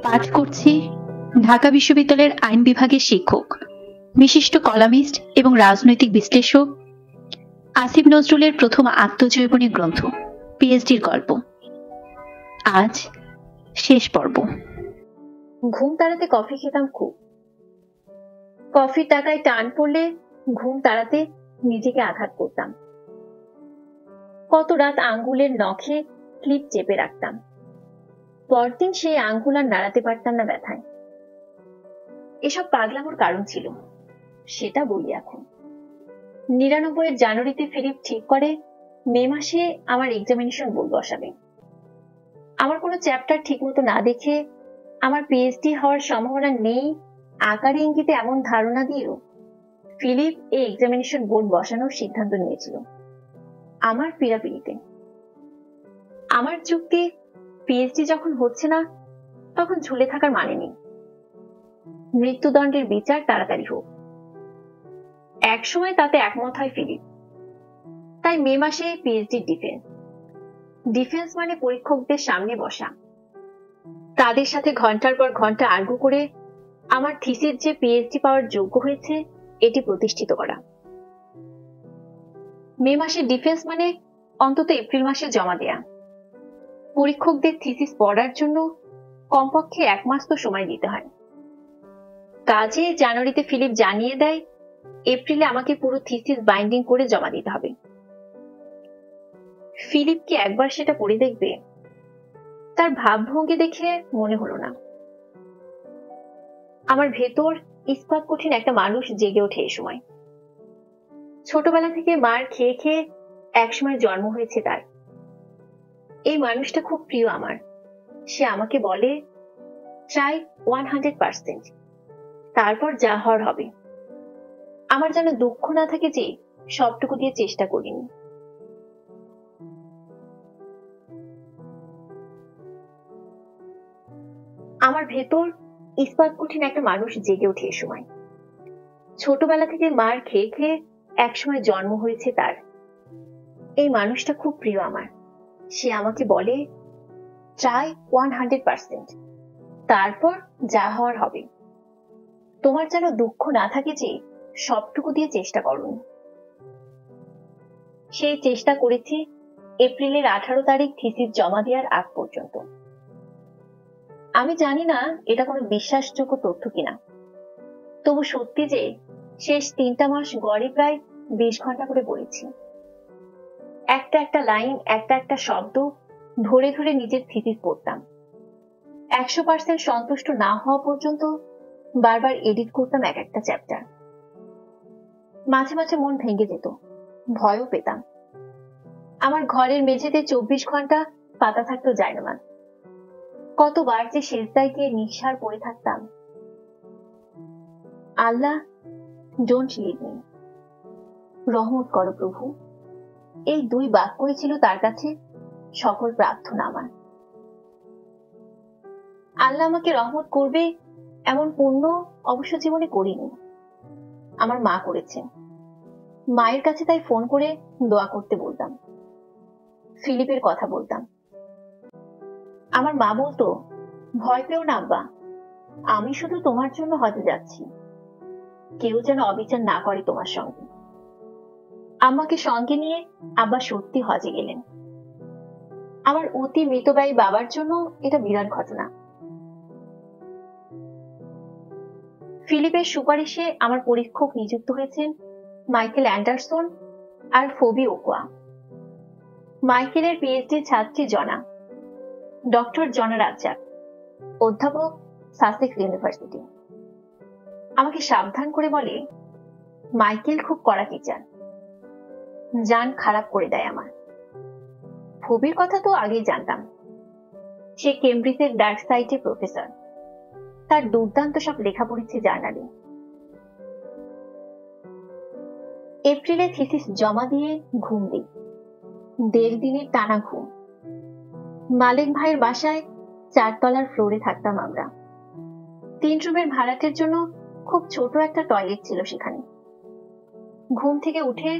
পাঠ করছি ঢাকা বিশ্ববিদ্যালয়ের আইন বিভাগের শিক্ষক, বিশিষ্ট কলামিস্ট এবং রাজনৈতিক বিশ্লেষক আসিফ নজরুলের প্রথম আত্মজীবনী গ্রন্থ পিএইচডির গল্প। আজ শেষ পর্ব। ঘুম তাড়াতে কফি খেতাম খুব। কফির টাকায় টান পড়লে ঘুম তাড়াতে নিজেকে আঘাত করতাম। কত রাত আঙ্গুলের নখে ক্লিপ চেপে রাখতাম, পরদিন সেই আঙ্গুল আর নাড়াতে পারতাম না ব্যথায়। এসব পাগলামোর কারণ ছিল, সেটা বলি এখন। 99 জানুয়ারিতে ফিলিপ ঠিক করে মে মাসে আমার এক্সামিনেশন বোর্ড বসাবে। আমার কোনো চ্যাপ্টার ঠিক মতো না দেখে আমার পিএইচডি হওয়ার সম্ভাবনা নেই আকারে ইঙ্গিতে এমন ধারণা দিয়েও ফিলিপ এই এক্সামিনেশন বোর্ড বসানোর সিদ্ধান্ত নিয়েছিল আমার পীড়াপিড়িতে। আমার যুক্তি, পিএইচডি যখন হচ্ছে না তখন ঝুলে থাকার মানে নেই, মৃত্যুদণ্ডের বিচার তাড়াতাড়ি হোক। একসময় তাতে একমত হয় ফিলিপ। তাই মে মাসে পিএইচডি ডিফেন্স মানে পরীক্ষকদের সামনে বসা, তাদের সাথে ঘন্টার পর ঘন্টা আর্গু করে আমার থিসিস যে পিএইচডি পাওয়ার যোগ্য হয়েছে এটি প্রতিষ্ঠিত করা। মে মাসে ডিফেন্স মানে অন্তত এপ্রিল মাসে জমা দেয়া। পরীক্ষকদের থিসিস পড়ার জন্য কমপক্ষে 1 মাস তো সময় দিতে হয়। কাজে জানুয়ারিতে ফিলিপ জানিয়ে দেয় এপ্রিলে আমাকে পুরো থিসিস বাইন্ডিং করে জমা দিতে হবে। ফিলিপ কি একবার সেটা পড়ে দেখবে? তার ভাবভঙ্গি দেখে মনে হলো না। আমার ভেতর ইস্পাত কঠিন একটা মানুষ জেগে ওঠে এই সময়। ছোটবেলা থেকে মার খেয়ে খেয়ে একসময় জন্ম হয়েছে তার। এই মানুষটা খুব প্রিয় আমার। সে আমাকে বলে ট্রাই 100%, তারপর যা হওয়ার হবে। আমার যেন দুঃখ না থাকে যে সবটুকু দিয়ে চেষ্টা করিনি। আমার ভেতর ইস্পাত কঠিন একটা মানুষ জেগে ওঠে এ সময়। ছোটবেলা থেকে মার খেয়ে খেয়ে একসময় জন্ম হয়েছে তার। এই মানুষটা খুব প্রিয় আমার। সে আমাকে বলে ট্রাই 100%, তারপর যা হওয়ার হবে। তোমার যেন দুঃখ না থাকে যে সবটুকু দিয়ে চেষ্টা করুন। সেই চেষ্টা করেছি এপ্রিলের 18 তারিখ থিসিস জমা দেওয়ার আগ পর্যন্ত। আমি জানি না এটা কোনো বিশ্বাসযোগ্য তথ্য কিনা, তবু সত্যি যে শেষ 3টা মাস গড়ে প্রায় 20 ঘন্টা করে পড়েছি। একটা একটা লাইন, একটা একটা শব্দ ধরে ধরে নিজের থিসিস পড়তাম। 100% সন্তুষ্ট না হওয়া পর্যন্ত বারবার এডিট করতাম এক একটা চ্যাপ্টার। মাঝে মাঝে মন ভেঙে যেত, ভয়ও পেতাম। আমার ঘরের মেঝেতে 24 ঘন্টা পাতা থাকতো জায়নামাজ। কতবার যে সেজদায় গিয়ে নিঃসার পড়ে থাকতাম। আল্লাহ, ডোন্ট লিভ মি, রহমত করো প্রভু। এই 2 বাক্যই ছিল তার কাছে সকল প্রার্থনা আমার। আল্লাহ আমাকে রহমত করবে এমন পুণ্য অবশ্য জীবনে করিনি, আমার মা করেছেন। মায়ের কাছে তাই ফোন করে দোয়া করতে বলতাম, ফিলিপের কথা বলতাম। আমার মা বলতো, ভয় পেও না আব্বা, আমি শুধু তোমার জন্য হজে যাচ্ছি, কেউ যেন অবিচার না করে তোমার সঙ্গে। আম্মাকে সঙ্গে নিয়ে আব্বা সত্যি হজে গেলেন। আমার অতি মৃতব্যয়ী বাবার জন্য এটা বিরাট ঘটনা। ফিলিপের সুপারিশে আমার পরীক্ষক নিযুক্ত হয়েছেন মাইকেল অ্যান্ডারসন আর ফোবি ওকোয়া। মাইকেলের পিএইচডি ছাত্রী জনা, ডক্টর জনা রাজ্জাক, অধ্যাপক, সাসেক্স ইউনিভার্সিটি। আমাকে সাবধান করে বলে, মাইকেল খুব কড়া টিচার, জান খারাপ করে দেয় আমার। ফোবির কথা তো আগেই জানতাম। সে কেমব্রিজের ডার্ক সাইটে প্রফেসর। তার দুর্দান্ত সব লেখা পড়েছে জার্নালে। এপ্রিলে থিসিস জমা দিয়ে ঘুম দিই, 1.5 দিনের টানা ঘুম। মালিক ভাইয়ের বাসায় 4 তলার ফ্লোরে থাকতাম আমরা। 3 রুমের ভাড়াটের জন্য খুব ছোট একটা টয়লেট ছিল সেখানে। ঘুম থেকে উঠে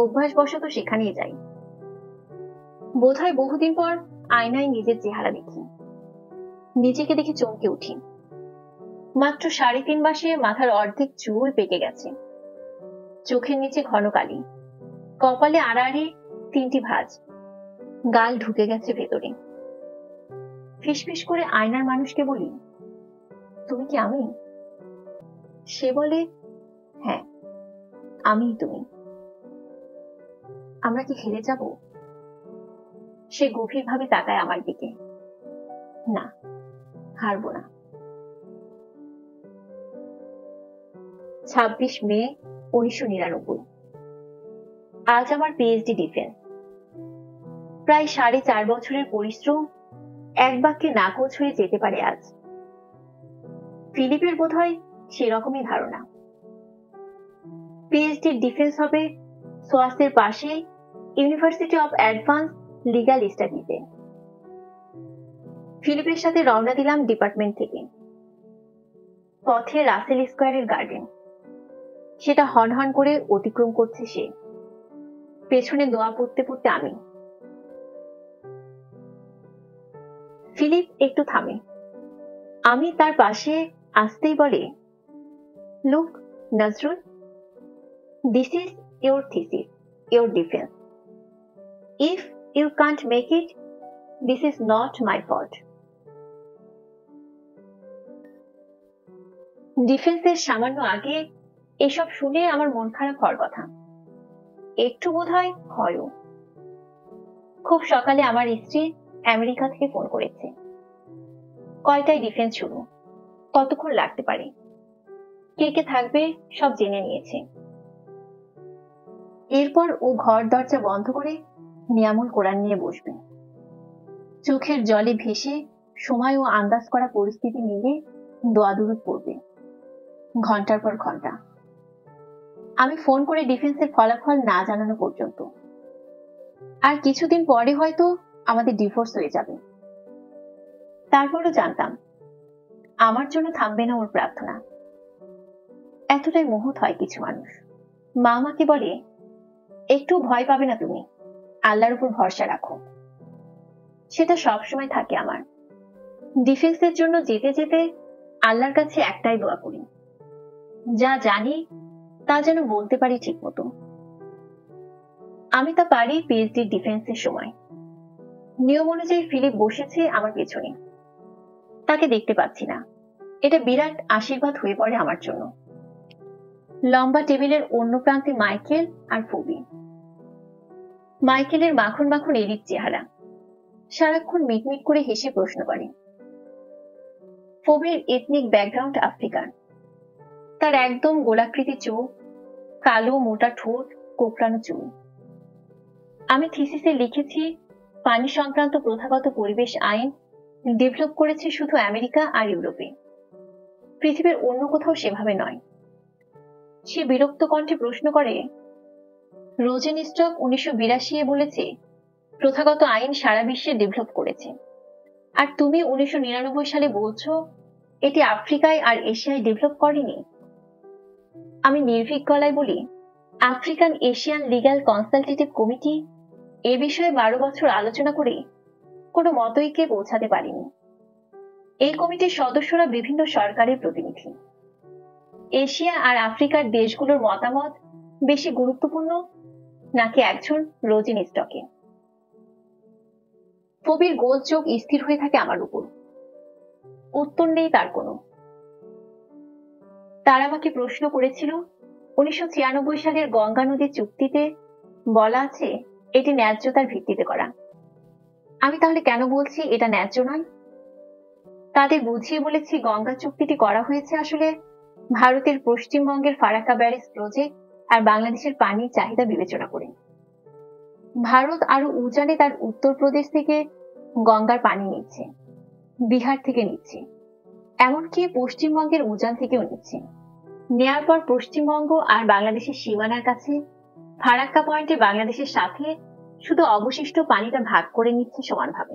অভ্যাসবশত সেখানেই যাই। বোধহয় বহুদিন পর আয়নায় নিজের চেহারা দেখি। নিজেকে দেখে চমকে উঠি। মাত্র 3.5 মাসে মাথার অর্ধেক চুল পেকে গেছে, চোখের নিচে ঘন কালি, কপালে আড়াআড়ি 3টি ভাঁজ, গাল ঢুকে গেছে ভেতরে। ফিসফিস করে আয়নার মানুষকে বলি, তুমি কি আমি? সে বলে, হ্যাঁ আমি তুমি। আমরা কি হেরে যাব? সে গভীরভাবে তাকায় আমার দিকে। না, হারবো না। 26 মে 1999। আজ আমার পিএইচডি ডিফেন্স। প্রায় 4.5 বছরের পরিশ্রম এক বাক্যে নাকচ হয়ে যেতে পারে আজ। ফিলিপের বোধহয় সেরকমই ধারণা। পিএইচডি ডিফেন্স হবে সোয়াসের পাশে ইউনিভার্সিটি অফ অ্যাডভান্স লিগ্যাল স্টাডিজে। ফিলিপের সাথে রওনা দিলাম ডিপার্টমেন্ট থেকে। পথে রাসেল স্কোয়ারের গার্ডেন, সেটা হনহন করে অতিক্রম করছে সে, পেছনে দোয়া পড়তে পড়তে আমি। ফিলিপ একটু থামে, আমি তার পাশে আসতেই বলে, look Nazrul, this is your thesis, your defence. If you can't make it, this is not my fault. ডিফেন্সের সামান্য আগে এসব শুনে আমার মন খারাপ হওয়ার কথা, একটু বোধহয় হয়ও। খুব সকালে আমার স্ত্রী আমেরিকা থেকে ফোন করেছে। কয়টায় ডিফেন্স শুরু, কতক্ষণ লাগতে পারে, কে কে থাকবে সব জেনে নিয়েছে। এরপর ও ঘর দরজা বন্ধ করে নিয়ামুল কোরআন নিয়ে বসবে। চোখের জলে ভেসে সময় ও আন্দাজ করা পরিস্থিতি মিলে দোয়া দুরূদ পড়বে ঘন্টার পর ঘন্টা। আমি ফোন করে ডিফেন্সের ফলাফল না জানানো পর্যন্ত। আর কিছুদিন পরে হয়তো আমাদের ডিভোর্স হয়ে যাবে। তারপরও জানতাম আমার জন্য থামবে না ওর প্রার্থনা। এতটাই মহৎ হয় কিছু মানুষ। মা আমাকে বলে, একটু ভয় পাবে না তুমি, আল্লাহর উপর ভরসা রাখো। সেটা সবসময় থাকে আমার। ডিফেন্সের জন্য যেতে যেতে আল্লাহর কাছে একটাই দোয়া করি, যা জানি তা যেন বলতে পারি ঠিক মতো। আমি তা পারি পিএইচডি ডিফেন্সের সময়। নিয়ম অনুযায়ী ফিলিপ বসেছে আমার পেছনে, তাকে দেখতে পাচ্ছি না। এটা বিরাট আশীর্বাদ হয়ে পড়ে আমার জন্য। লম্বা টেবিলের অন্য প্রান্তে মাইকেল আর ফবি। মাইকেলের মাখন মাখন এলিট চেহারা, সারাক্ষণ মিটমিট করে হেসে প্রশ্ন করে। ফবির এথনিক ব্যাকগ্রাউন্ড আফ্রিকান, তার একদম গোলাকৃতি চোখ, কালো মোটা ঠোঁট, কোঁকড়ানো চুল। আমি থিসিসে লিখেছি, পানি সংক্রান্ত প্রথাগত পরিবেশ আইন ডেভেলপ করেছে শুধু আমেরিকা আর ইউরোপে, পৃথিবীর অন্য কোথাও সেভাবে নয়। সে বিরক্ত কণ্ঠে প্রশ্ন করে, রোজেনস্টক 1982 বলেছে প্রথাগত আইন সারা বিশ্বে ডেভেলপ করেছে, আর তুমি 1999 সালে বলছো এটি আফ্রিকায় আর এশিয়ায় ডেভেলপ করেনি। আমি নির্ভীক গলায় বলি, African Asian legal consultative committee এ বিষয়ে 12 বছর আলোচনা করে কোনো মতৈক্যে পৌঁছাতে পারেনি। এই কমিটির সদস্যরা বিভিন্ন সরকারের প্রতিনিধি। এশিয়া আর আফ্রিকার দেশগুলোর মতামত বেশি গুরুত্বপূর্ণ নাকি একজন রোজেনস্টকে? ফবির গোল চোখ স্থির হয়ে থাকে আমার উপর, উত্তর নেই তার কোনো। তার আমাকে প্রশ্ন করেছিল, 1996 সালের গঙ্গা নদী চুক্তিতে বলা আছে এটি ন্যায্যতার ভিত্তিতে করা। আমি তাহলে কেন বলছি এটা ন্যায্য নয়? তাদের বুঝিয়ে বলেছি গঙ্গা চুক্তিটি করা হয়েছে আসলে ভারতের পশ্চিমবঙ্গের ফারাক্কা ব্যারেজ প্রজেক্ট আর বাংলাদেশের পানির চাহিদা বিবেচনা করে। ভারত আরো উজানে তার উত্তরপ্রদেশ থেকে গঙ্গার পানি নিচ্ছে, বিহার থেকে নিচ্ছে, এমনকি পশ্চিমবঙ্গের উজান থেকেও নিচ্ছে। নেয়ার পর পশ্চিমবঙ্গ আর বাংলাদেশের সীমানার কাছে ফারাক্কা পয়েন্টে বাংলাদেশের সাথে শুধু অবশিষ্ট পানিটা ভাগ করে নিচ্ছে সমানভাবে।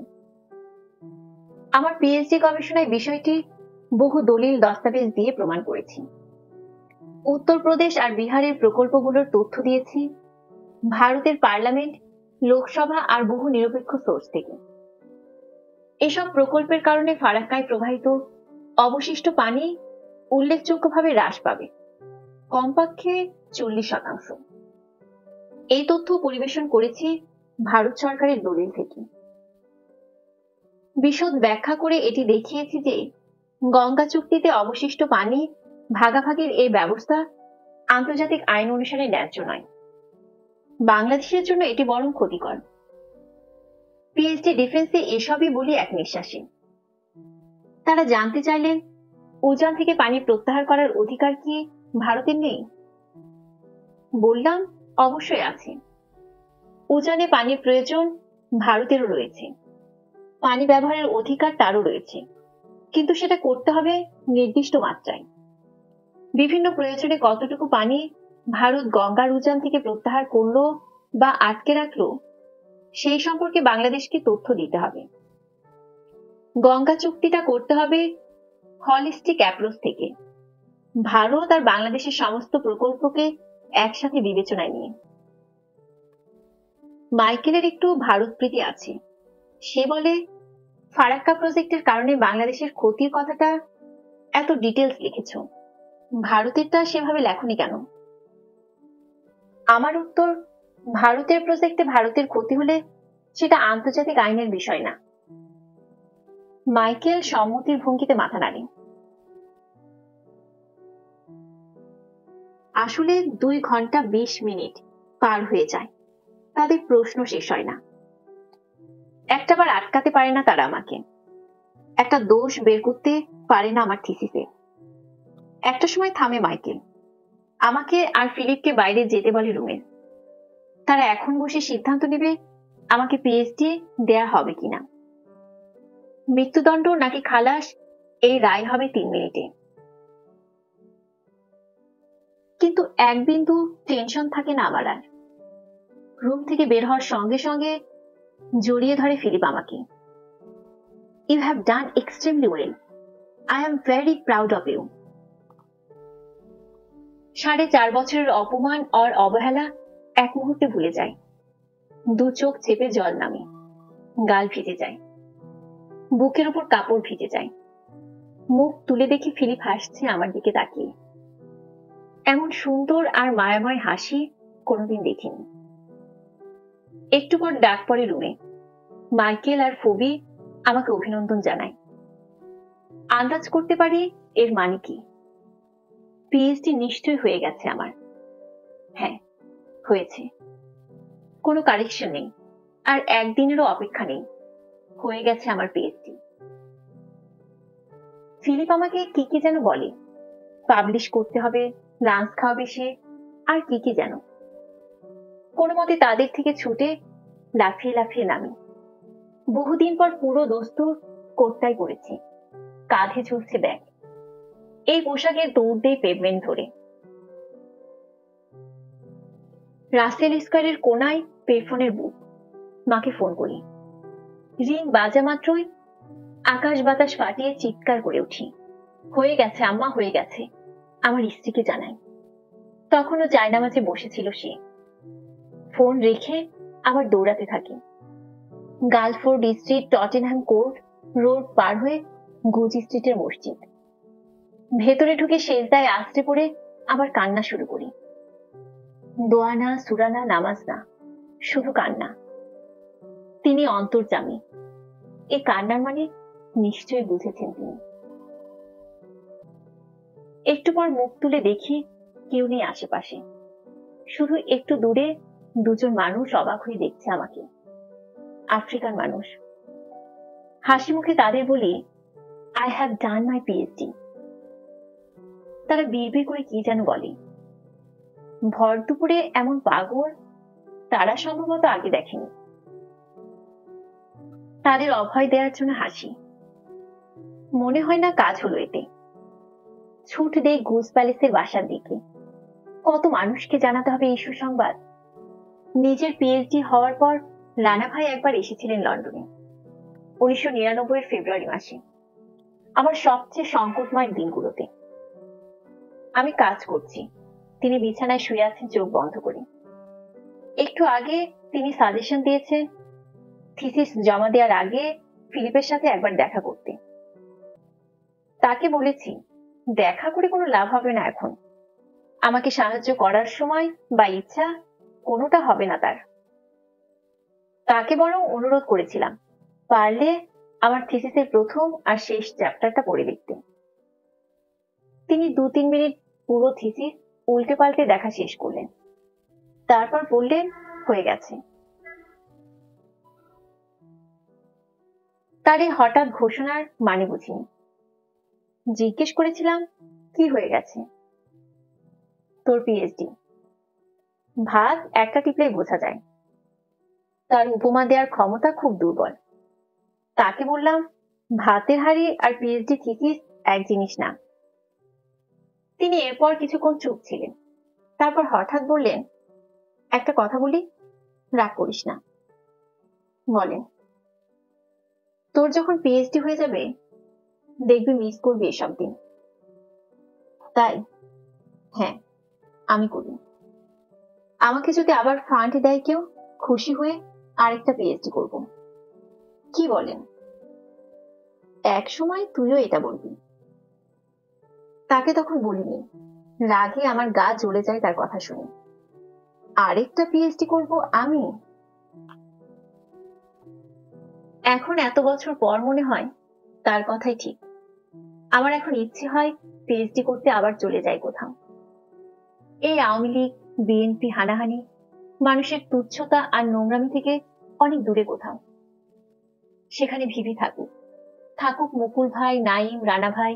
আমার পিএইচডি গবেষণায় বিষয়টি বহু দলিল দস্তাবেজ দিয়ে প্রমাণ করেছি। উত্তরপ্রদেশ আর বিহারের প্রকল্পগুলোর তথ্য দিয়েছি ভারতের পার্লামেন্ট, লোকসভা আর বহু নিরপেক্ষ সোর্স থেকে। এসব প্রকল্পের কারণে ফারাক্কায় প্রবাহিত অবশিষ্ট পানি উল্লেখযোগ্যভাবে হ্রাস পাবে, কমপক্ষে 40%। এই তথ্য পরিবেশন করেছি ভারত সরকারের দলিল থেকে। বিশদ ব্যাখ্যা করে এটি দেখিয়েছি যে গঙ্গা চুক্তিতে অবশিষ্ট পানি ভাগাভাগির এই ব্যবস্থা আন্তর্জাতিক আইন অনুসারে ন্যায্য নয়। বাংলাদেশের জন্য এটি বরং ক্ষতিকর। পিএইচডি ডিফেন্সে এসবই বলি এক নিঃশ্বাসে। তারা জানতে চাইলেন, উজান থেকে পানি প্রত্যাহার করার অধিকার কি ভারতের নেই? বললাম, অবশ্যই আছে। উজানে পানির প্রয়োজন ভারতেরও রয়েছে, পানি ব্যবহারের অধিকার তারও রয়েছে, কিন্তু সেটা করতে হবে নির্দিষ্ট মাত্রায়। বিভিন্ন প্রয়োজনে কতটুকু পানি ভারত গঙ্গার উজান থেকে প্রত্যাহার করলো বা আটকে রাখলো, সেই সম্পর্কে বাংলাদেশকে তথ্য দিতে হবে। গঙ্গা চুক্তিটা করতে হবে হলিস্টিক অ্যাপ্রোচ থেকে, ভারত আর বাংলাদেশের সমস্ত প্রকল্পকে একসাথে বিবেচনায় নিয়ে। মাইকেলের একটু ভারত প্রীতি আছে। সে বলে, ফারাক্কা প্রজেক্টের কারণে বাংলাদেশের ক্ষতির কথাটা এত ডিটেলস লিখেছ, ভারতেরটা সেভাবে লেখনি কেন? আমার উত্তর, ভারতের প্রজেক্টে ভারতের ক্ষতি হলে সেটা আন্তর্জাতিক আইনের বিষয় না। মাইকেল সম্মতির ভঙ্গিতে মাথা নাড়ে। আসলে 2 ঘন্টা 20 মিনিট পার হয়ে যায়, তাদের প্রশ্ন শেষ হয় না। একটাবার আটকাতে পারে না তারা আমাকে, একটা দোষ বের করতে পারে না আমার থিসিসে। একটা সময় থামে মাইকেল, আমাকে আর ফিলিপকে বাইরে যেতে বলে রুমে। তারা এখন বসে সিদ্ধান্ত নেবে আমাকে পিএইচডি দেয়া হবে কিনা। মৃত্যুদণ্ড নাকি খালাস, এই রায় হবে 3 মিনিটে। কিন্তু এক বিন্দু টেনশন থাকে না আমার আর। রুম থেকে বের হওয়ার সঙ্গে সঙ্গে জড়িয়ে ধরে ফিলিপ আমাকে। You have done extremely well, I am very proud of you. 4.5 বছরের অপমান আর অবহেলা এক মুহূর্তে ভুলে যায়। 2 চোখ চেপে জল নামে, গাল ভিজে যায়, বুকের উপর কাপড় ভিজে যায়। মুখ তুলে দেখি ফিলিপ হাসছে আমার দিকে তাকিয়ে। এমন সুন্দর আর মায়াময় হাসি কোনোদিন দেখিনি। একটু পর ডাক পড়ে রুমে। মাইকেল আর ফবি আমাকে অভিনন্দন জানায়। আন্দাজ করতে পারি এর মানে কি। পিএইচডি নিশ্চয় হয়ে গেছে আমার। হ্যাঁ, হয়েছে। কোনো কারেকশন নেই, আর একদিনেরও অপেক্ষা নেই। হয়ে গেছে আমার পিএইচডি। ফিলিপ আমাকে কি কি যেন বলে, পাবলিশ করতে হবে, লাঞ্চ খাওয়াবে সে, আর কি কি যেন। কোনো মতে তাদের থেকে ছুটে লাফিয়ে লাফিয়ে নামি। বহুদিন পর পুরো দস্তুর কোটটাই পড়েছি, কাঁধে ঝুলছে ব্যাগ। এই পোশাকের দৌড় দেই পেভমেন্ট ধরে। রাসেল স্কয়ারের কোনায় পেফোনের বুক। মাকে ফোন করি। রিং বাজা মাত্রই আকাশ বাতাস ফাটিয়ে চিৎকার করে উঠি, হয়ে গেছে আম্মা, হয়ে গেছে। আমার স্ত্রীকে জানাই। তখনও জায়নামাজে বসেছিল সে। ফোন রেখে আবার দৌড়াতে থাকি। গালফোর্ড স্ট্রিট, টটেনহ্যাম কোর্ট রোড পার হয়ে গুজ স্ট্রিটের মসজিদ। ভেতরে ঢুকে সেজদায় আছড়ে পড়ে আবার কান্না শুরু করি। দোয়া না, সূরা না, নামাজ না, শুধু কান্না। তিনি অন্তর্যামী। এই কান্নার মানে নিশ্চয়ই বুঝেছেন তিনি। একটু পর মুখ তুলে দেখি কেউ নেই আশেপাশে। শুধু একটু দূরে 2 জন মানুষ অবাক হয়ে দেখছে আমাকে। আফ্রিকান মানুষ। হাসি মুখে তাদের বলি, I have done my PhD. তারা বিড়বিড় করে কি যেন বলে। ভর দুপুরে এমন পাগল তারা সম্ভবত আগে দেখেনি। তাদের অভয় দেওয়ার জন্য হাসি। মনে হয় না কাজ হলো এতে। ছুট দেই গুজ প্যালেসের বাসার দিকে। কত মানুষকে জানাতে হবে এই সুসংবাদ। নিজের পিএইচডি হওয়ার পর রানা ভাই একবার এসেছিলেন লন্ডনে 1999 ফেব্রুয়ারি মাসে, আমার সবচেয়ে সংকটময় দিনগুলোতে। আমি কাজ করছি, তিনি বিছানায় শুয়ে আছেন চোখ বন্ধ করে। একটু আগে তিনি সাজেশন দিয়েছেন থিসিস জমা দেওয়ার আগে ফিলিপের সাথে একবার দেখা করতে। তাকে বলেছি দেখা করে কোনো লাভ হবে না এখন। আমাকে সাহায্য করার সময় বা ইচ্ছা কোনোটা হবে না তার। তাকে বরং অনুরোধ করেছিলাম পারলে আমার থিসিসের প্রথম আর শেষ চ্যাপ্টারটা পড়ে লিখতে। তিনি 2-3 মিনিট পুরো থিসিস উল্টে পাল্টে দেখা শেষ করলেন, তারপর বললেন হয়ে গেছে। তার এই হঠাৎ ঘোষণার মানে বুঝিনি। জিজ্ঞেস করেছিলাম কি হয়ে গেছে? তোর পিএইচডি। ভাত একটা টিপলেই বোঝা যায়। তার উপমা দেওয়ার ক্ষমতা খুব দুর্বল। তাকে বললাম ভাতের হাড়ি আর পিএইচডি থিসিস এক জিনিস না। তিনি এরপর কিছুক্ষণ চুপ ছিলেন, তারপর হঠাৎ বললেন, একটা কথা বলি, রাগ করিস না। বলেন। তোর যখন পিএইচডি হয়ে যাবে দেখবি মিস করবি এসব দিন। তাই? হ্যাঁ, আমি করি। আমাকে যদি আবার ফান্ড দেয় কেউ, খুশি হয়ে আরেকটা পিএইচডি করব। কি বলেন? এক সময় তুইও এটা বলবি। তাকে তখন বলিনি, রাগে আমার গা জ্বলে যায় তার কথা শুনে। আরেকটা পিএইচডি করব আমি? এখন এত বছর পর মনে হয় তার কথাই ঠিক। আমার এখন ইচ্ছে হয় পিএইচডি করতে আবার চলে যাই কোথাও। এই আওয়ামী লীগ, বিএনপি, হানাহানি, মানুষের তুচ্ছতা আর নোংরামি থেকে অনেক দূরে কোথাও। সেখানে ভিভি থাকুক, থাকুক মুকুল ভাই, নাইম, রানা ভাই,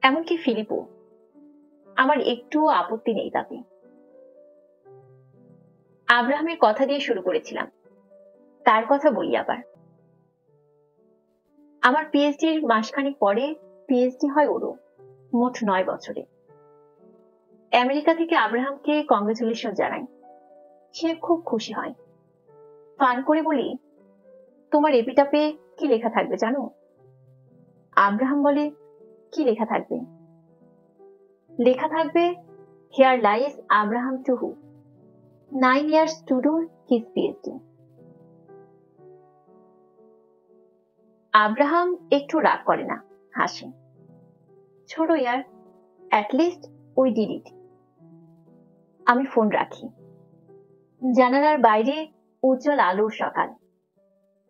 এমনকি ফিলিপও। আমার একটুও আপত্তি নেই তাতে। আব্রাহামের কথা দিয়ে শুরু করেছিলাম, তার কথা বলি আবার। আমার পিএইচডির মাসখানেক পরে পিএইচডি হয় ওরও, মোট 9 বছরে। আমেরিকা থেকে আব্রাহামকে কংগ্রেচুলেশন জানাই। সে খুব খুশি হয়। ফান করে বলি, তোমার এপিটাপে কি লেখা থাকবে জানো? আব্রাহাম বলে, কি লেখা থাকবে? লেখা থাকবে, হিয়ার লাইস আব্রাহাম টুহু, 9 years to do his PhD. Abraham একটু রাগ করে না, হাসে। ছোট ইয়ার, at least we did it. আমি ফোন রাখি। জানালার বাইরে উজ্জ্বল আলোর সকাল।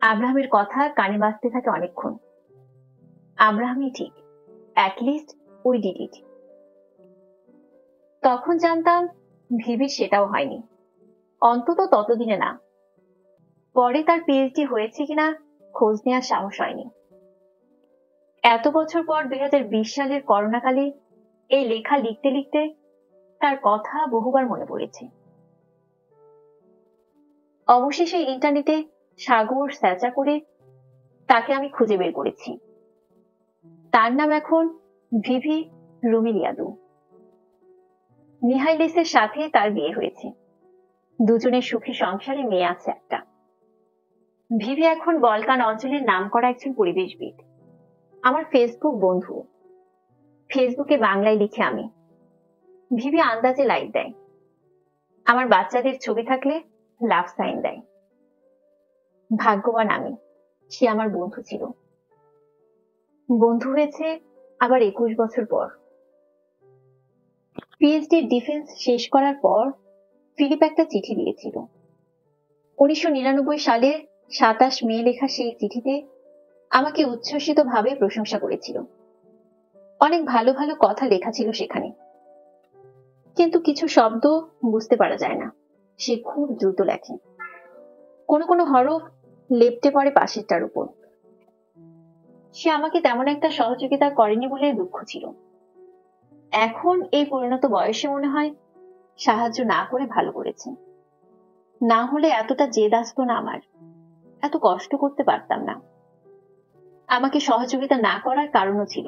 আব্রাহামের কথা কানে বাজতে থাকে অনেকক্ষণ। আব্রাহামই ঠিক, at least we did it. তখন জানতাম ভিভির সেটাও হয়নি, অন্তত ততদিনে না। পরে তার পিএইচডি হয়েছে কিনা খোঁজ নেওয়ার সাহস হয়নি। এত বছর পর 2020 সালের করোনাকালে এই লেখা লিখতে লিখতে তার কথা বহুবার মনে পড়েছে। অবশেষে ইন্টারনেটে সাগর সার্চ করে তাকে আমি খুঁজে বের করেছি। তার নাম এখন ভিভি রুমিলিয়াদু। মিহাইলিসের সাথে তার বিয়ে হয়েছে। দুজনের সুখী সংসারে মেয়ে আছে একটা। ভিভি এখন বলকান অঞ্চলের নামকরা একজন পরিবেশবিদ। আমার ফেসবুক বন্ধু। ফেসবুকে বাংলায় লিখে আমি। ভিভি আন্দাজে লাইক দেয়। আমার বাচ্চাদের ছবি থাকলে লাভ সাইন দেয়। ভাগ্যবান আমি, সে আমার বন্ধু ছিল। বন্ধু হয়েছে আবার 21 বছর পর। পিএইচডি ডিফেন্স শেষ করার পর ফিলিপ একটা চিঠি দিয়েছিল। 1999 সালের 27 মে লেখা সেই চিঠিতে আমাকে উচ্ছ্বসিতভাবে প্রশংসা করেছিল। অনেক ভালো ভালো কথা লেখা ছিল সেখানে, কিন্তু কিছু শব্দ বুঝতে পারা যায় না। সে খুব দ্রুত লেখে, কোনো কোনো হরফ লেপ্টে পড়ে পাশেরটার উপর। সে আমাকে তেমন একটা সহযোগিতা করেনি বলে দুঃখ ছিল। এখন এই পরিণত বয়সে মনে হয় সাহায্য না করে ভালো করেছে। না হলে এতটা জেদ আসতো না আমার, এত কষ্ট করতে পারতাম না। আমাকে সহযোগিতা না করার কারণও ছিল।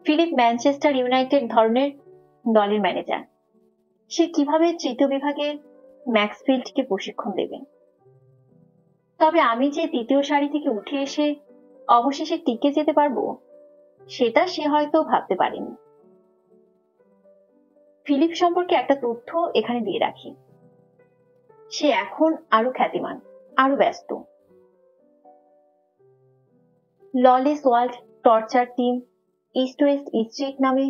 ফিলিপ ম্যানচেস্টার ইউনাইটেড ধরনের দলের ম্যানেজার। সে কিভাবে তৃতীয় বিভাগের ম্যাক্সফিল্ডকে প্রশিক্ষণ দেবে? তবে আমি যে তৃতীয় সারি থেকে উঠে এসে অবশেষে টিকে যেতে পারবো, সেটা সে হয়তো ভাবতে পারেনি। ফিলিপ সম্পর্কে একটা তথ্য এখানে দিয়ে রাখি। সে এখন আরো খ্যাতিমান, আরো ব্যস্ত। Lawless world, torture team, east West street নামে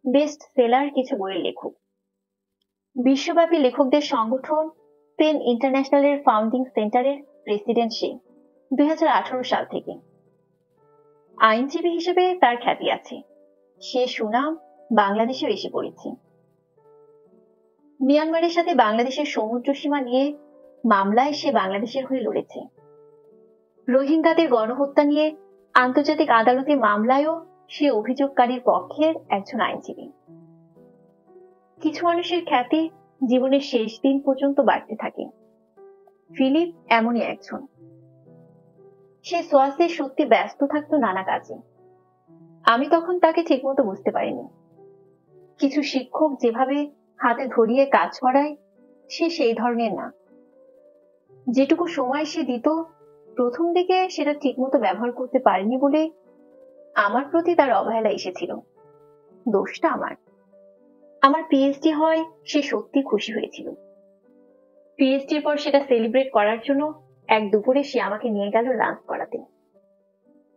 বেস্ট সেলার কিছু বইয়ের লেখক। বিশ্বব্যাপী লেখকদের সংগঠন পেন ইন্টারন্যাশনালের ফাউন্ডিং সেন্টারের প্রেসিডেন্ট সে 2018 সাল থেকে। আইনজীবী হিসেবে তার খ্যাতি আছে, সে সুনাম বাংলাদেশেও এসে পড়েছে। মিয়ানমারের সাথে বাংলাদেশের সমুদ্র সীমা নিয়ে মামলায় সে বাংলাদেশের হয়ে লড়েছে। রোহিঙ্গাদের গণহত্যা নিয়ে আন্তর্জাতিক আদালতে মামলায়ও সে অভিযোগকারীর পক্ষের একজন আইনজীবী। কিছু মানুষের খ্যাতি জীবনের শেষ দিন পর্যন্ত বাড়তে থাকে। ফিলিপ এমনই একজন। সে সোয়াসে সত্যি ব্যস্ত থাকতো নানা কাজে। আমি তখন তাকে ঠিকমতো বুঝতে পারিনি। কিছু শিক্ষক যেভাবে হাতে ধরিয়ে কাজ করায়, সে সেই ধরনের না। যেটুকু সময় সে দিত, প্রথম দিকে সেটা ঠিকমতো ব্যবহার করতে পারেনি বলে আমার প্রতি তার অবহেলা এসেছিল। দোষটা আমার। আমার পিএইচডি হয় সে সত্যি খুশি হয়েছিল। পিএইচডির পর সেটা সেলিব্রেট করার জন্য এক দুপুরে সে আমাকে নিয়ে গেল লাঞ্চ করাতে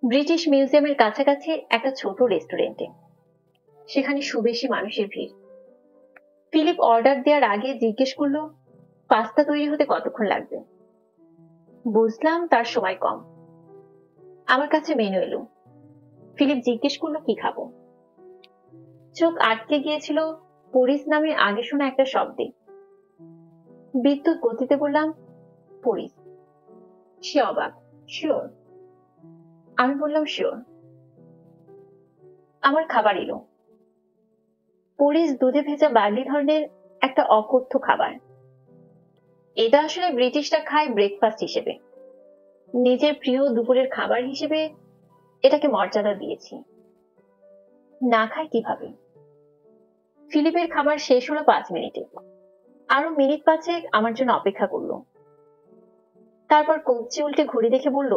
ব্রিটিশ মিউজিয়ামের কাছাকাছি একটা ছোট রেস্টুরেন্টে। সেখানে সুবেশী মানুষের ভিড়। ফিলিপ অর্ডার দেওয়ার আগে জিজ্ঞেস করলো পাস্তা তৈরি হতে কতক্ষণ লাগবে। বুঝলাম তার সময় কম। আমার কাছে মেনু এলো। ফিলিপ জিজ্ঞেস করলো কি খাবো। চোখ আটকে গিয়েছিল পরিস নামে আগে শোনা একটা শব্দে। বিদ্যুৎ গতিতে বললাম পরিস। সে অবাক। শিওর? আমি বললাম শিওর। আমার খাবার এলো। পরিস দুধে ভেজা বার্লি ধরনের একটা অকথ্য খাবার। এটা আসলে ব্রিটিশরা খায় ব্রেকফাস্ট হিসেবে। নিজের প্রিয় দুপুরের খাবার হিসেবে এটাকে মর্যাদা দিয়েছি। না খায় কিভাবে? ফিলিপের খাবার শেষ হলো 5 মিনিটে। আরো মিনিট 5 আমার জন্য অপেক্ষা করলো। তারপর কবজি উল্টে ঘড়ি দেখে বলল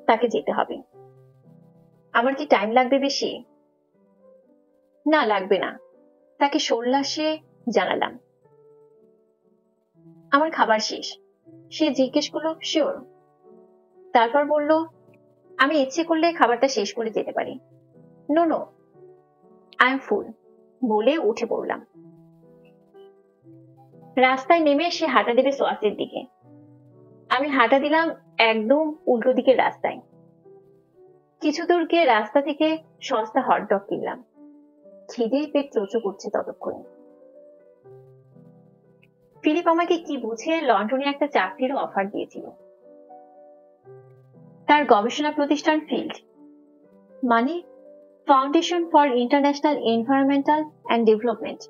তাকে যেতে হবে। আমার কি টাইম লাগবে বেশি? না, লাগবে না, তাকে সল্লাসে জানালাম। আমার খাবার শেষ। সে জিজ্ঞেস করলো শিওর? তারপর বলল আমি ইচ্ছে করলে খাবারটা শেষ করে যেতে পারি। নো নো, আই এম ফুল বলে উঠে পড়লাম। রাস্তায় নেমে সে হাঁটা দেবে সোয়াসের দিকে। আমি হাঁটা দিলাম একদম উল্টো দিকের রাস্তায়। কিছু দূর গিয়ে রাস্তা থেকে সস্তা হটডগ কিনলাম। খিদেই পেট চোচো করছে ততক্ষণে। ফিলিপ আমাকে কি বুঝে লন্ডনে একটা চাকরিরও অফার দিয়েছিল। তার গবেষণা প্রতিষ্ঠান ফিল্ড মানে foundation for international environmental and development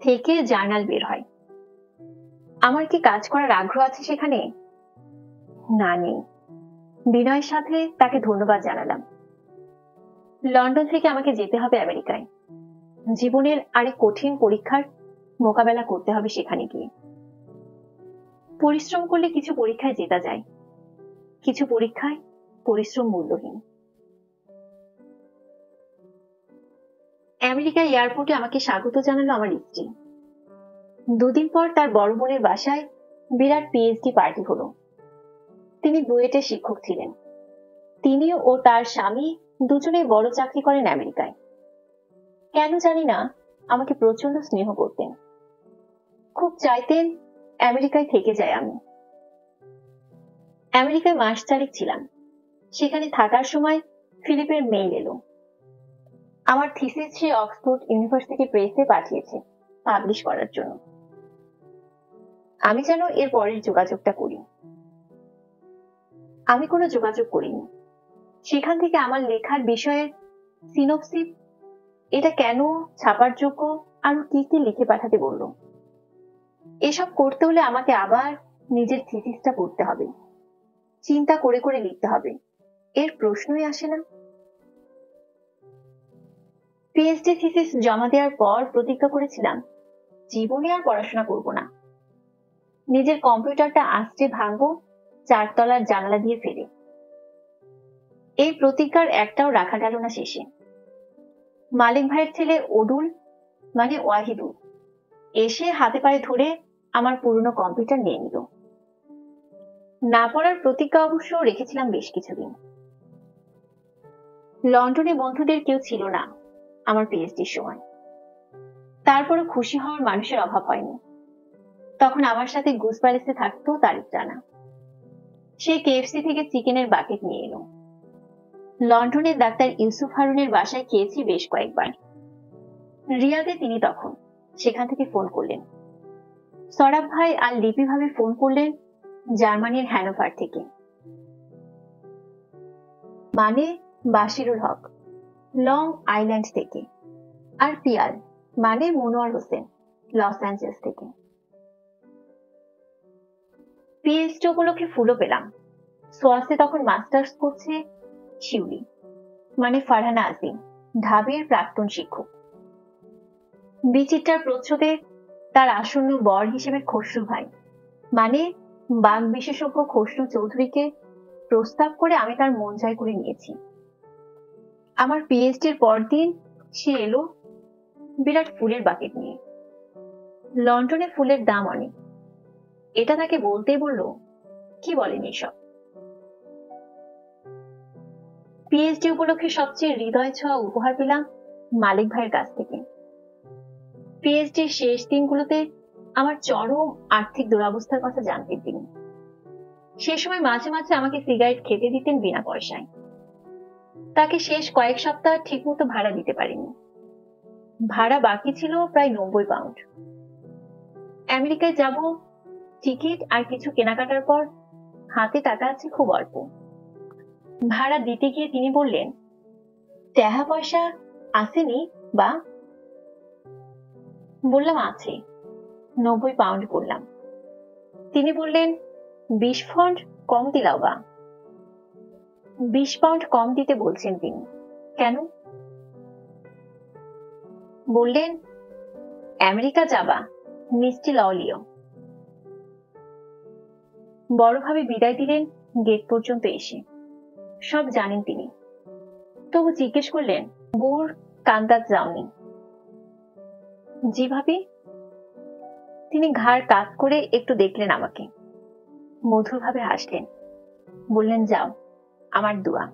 থেকে জার্নাল বের হয়। আমার কি কাজ করার আগ্রহ আছে সেখানে? না, নেই। বিনয়ের সাথে তাকে ধন্যবাদ জানালাম। লন্ডন থেকে আমাকে যেতে হবে আমেরিকায়। জীবনের আরেক কঠিন পরীক্ষার মোকাবেলা করতে হবে সেখানে গিয়ে। পরিশ্রম করলে কিছু পরীক্ষায় জেতা যায়, কিছু পরীক্ষায় পরিশ্রম মূল্যহীন। আমেরিকা এয়ারপোর্টে আমাকে স্বাগত জানালো আমার স্ত্রী। দুদিন পর তার বড় বোনের বাসায় বিরাট পিএইচডি পার্টি হলো। তিনি বুয়েটের শিক্ষক ছিলেন। তিনি ও তার স্বামী দুজনেই বড় চাকরি করেন আমেরিকায়। কেন জানি না আমাকে প্রচন্ড স্নেহ করতেন। খুব চাইতেন আমেরিকায় থেকে যাই আমি। আমেরিকায় মাস 4 ছিলাম। সেখানে থাকার সময় ফিলিপের মেইল এলো। আমার থিসিস সে অক্সফোর্ড ইউনিভার্সিটি প্রেসে পাঠিয়েছে পাবলিশ করার জন্য। আমি যেন এর পরের যোগাযোগটা করি। আমি কোনো যোগাযোগ করিনি। সেখান থেকে আমার লেখার বিষয়ের সিনোপসিস, এটা কেন ছাপার যোগ্য, আর কি কি লিখে পাঠাতে বলল। এসব করতে হলে আমাকে আবার নিজের থিসিসটা পড়তে হবে, চিন্তা করে করে লিখতে হবে। এর প্রশ্নই আসে না। পিএইচডি থিসিস জমা দেওয়ার পর প্রতিজ্ঞা করেছিলাম জীবনে আর পড়াশোনা করব না। নিজের কম্পিউটারটা আস্তে ভাঙবো 4 তলার জানালা দিয়ে ফেলে। এই প্রতিজ্ঞার একটাও রাখা গেল না শেষে। মালিক ভাইয়ের ছেলে অদুল মানে ওয়াহিদুল এসে হাতে পায়ে ধরে আমার পুরনো কম্পিউটার নিয়ে নিল। না পড়ার প্রতিজ্ঞা অবশ্য রেখেছিলাম বেশ কিছুদিন। লন্ডনে বন্ধুদের কেউ ছিল না আমার পিএইচডির সময়। তারপরও খুশি হওয়ার মানুষের অভাব হয়নি। তখন আমার সাথে গুজ প্যালেসে থাকতো তারিক রানা। সে কেএফসি থেকে চিকেনের বাকেট নিয়ে এলো। লন্ডনের ডাক্তার ইউসুফ হারুনের বাসায় খেয়েছি বেশ কয়েকবার। রিয়াদে তিনি তখন সেখান থেকে ফোন করলেন। সরাব ভাই আর লিপি ভাবে ফোন করলেন জার্মানির হ্যানোভার থেকে, মানে বাশিরুল হক লং আইল্যান্ড থেকে, আর পিয়াল মানে মনোয়ার হোসেন লস অ্যাঞ্জেলেস থেকে। পিএইচডি উপলক্ষে ফুলও পেলাম। সোয়াসে তখন মাস্টার্স করছে শিউলি, মানে ফারহানা আজিম, ঢাবির প্রাক্তন শিক্ষক। বিচিত্রার প্রচ্ছদে তার আসন্ন বর হিসেবে খসরু ভাই, মানে বাঘ বিশেষজ্ঞ খসরু চৌধুরীকে প্রস্তাব করে আমি তার মন জয় করে নিয়েছি। আমার পিএইচডির পরদিন সে এলো বিরাট ফুলের বাকেট নিয়ে। লন্ডনে ফুলের দাম অনেক, এটা তাকে বলতেই বলল, কি বলেন এসব। পিএইচডি উপলক্ষে সবচেয়ে হৃদয় ছোঁয়া উপহার পেলাম মালিক ভাইয়ের কাছ থেকে। পিএইচডির শেষ দিনগুলোতে আমার চরম আর্থিক দুরবস্থার কথা জানতেন তিনি। সে সময় মাঝে মাঝে আমাকে সিগারেট খেতে দিতেন বিনা পয়সায়। তাকে শেষ কয়েক সপ্তাহ ঠিকমতো ভাড়া দিতে পারিনি। ভাড়া বাকি ছিল প্রায় 90 পাউন্ড। আমেরিকায় যাব, টিকিট আর কিছু কেনাকাটার পর হাতে টাকা আছে খুব অল্প। ভাড়া দিতে গিয়ে তিনি বললেন, টাকা পয়সা আসেনি বা? বললাম আছে। 90 পাউন্ড করলাম। তিনি বললেন, 20 পাউন্ড কম দিলাও বা? 20 পাউন্ড কম দিতে বলছেন তিনি, কেন? বললেন, আমেরিকা যাবা, মিষ্টি লওলিও। বড়ভাবে বিদায় দিলেন গেট পর্যন্ত এসে। সব জানেন তিনি, তবু জিজ্ঞেস করলেন, বোর কান্দাত যাওনি? জি ভাবি। তিনি ঘাড় কাত করে একটু দেখলেন আমাকে, মধুরভাবে হাসলেন, বললেন, যাও, আমার দোয়া।